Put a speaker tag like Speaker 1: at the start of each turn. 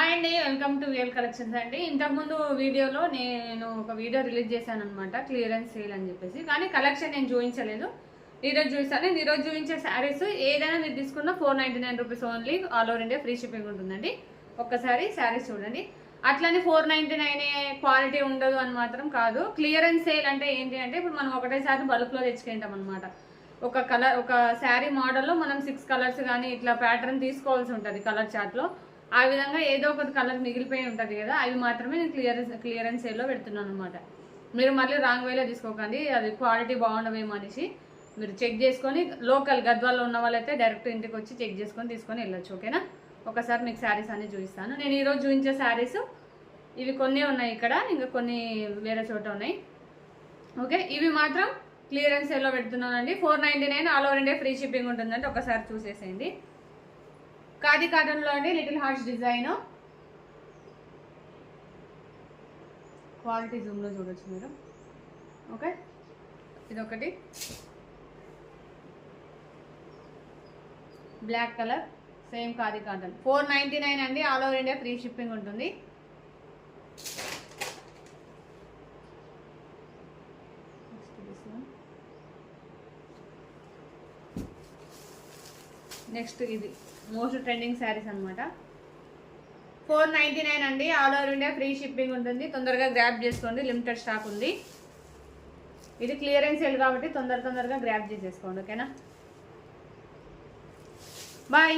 Speaker 1: Hi అండి, welcome to VL collections అండి. ఇంతకుముందు వీడియోలో నేను ఒక వీడియో రిలీజ్ చేశాను అనమాట, క్లియరెన్స్ సేల్ అని చెప్పేసి. కానీ కలెక్షన్ నేను చూపించలేదు, ఈరోజు చూపిస్తాను. ఈరోజు చూపించే శారీస్ ఏదైనా మీరు తీసుకున్న 499 rupees only, all over India free shipping ఉంటుందండి. ఒక్కసారి శారీస్ చూడండి. అట్లని 499 క్వాలిటీ ఉండదు అని మాత్రం కాదు. క్లియరెన్స్ సేల్ అంటే ఏంటి అంటే, ఇప్పుడు మనం ఒకటేసారి బల్క్లో తెచ్చుకుంటాం అనమాట. ఒక శారీ మోడల్లో మనం 6 కలర్స్ కానీ ఇట్లా ప్యాటర్న్ తీసుకోవాల్సి ఉంటుంది కలర్ చార్ట్లో. ఆ విధంగా ఏదో ఒకటి కలర్ మిగిలిపోయి ఉంటుంది కదా, అవి మాత్రమే నేను క్లియరెన్స్ సేల్లో పెడుతున్నాను అనమాట. మీరు మళ్ళీ రాంగ్ వేలో తీసుకోకండి, అది క్వాలిటీ బాగుండవేమో అనేసి మీరు చెక్ చేసుకొని, లోకల్ గద్వాల్లో ఉన్న వాళ్ళైతే డైరెక్ట్ ఇంటికి వచ్చి చెక్ చేసుకొని తీసుకొని వెళ్ళొచ్చు. ఓకేనా? ఒకసారి మీకు శారీస్ అన్ని చూపిస్తాను. నేను ఈరోజు చూపించే శారీస్ ఇవి కొన్ని ఉన్నాయి ఇక్కడ, ఇంకా కొన్ని వేరే చోట ఉన్నాయి. ఓకే, ఇవి మాత్రం క్లియరెన్స్ సేల్లో పెడుతున్నానండి. 499 all over India free shipping ఉంటుందంటే ఒకసారి చూసేసేయండి. ఖాదీ కాటన్లో అండి, లిటిల్ హార్ట్స్ డిజైన్. క్వాలిటీ జూమ్లో చూడొచ్చు మీరు. ఓకే, ఇదొకటి black colour, same khadi cotton. 499 అండి, all over India free shipping ఉంటుంది. నెక్స్ట్ ఇది మోస్ట్ ట్రెండింగ్ శారీస్ అనమాట. 499 అండి, all over India free shipping ఉంటుంది. తొందరగా గ్రాప్ చేసుకోండి, లిమిటెడ్ స్టాక్ ఉంది. ఇది క్లియరెన్స్ సేల్ కాబట్టి తొందరగా గ్రాప్ చేసేసుకోండి. ఓకేనా? బాయ్.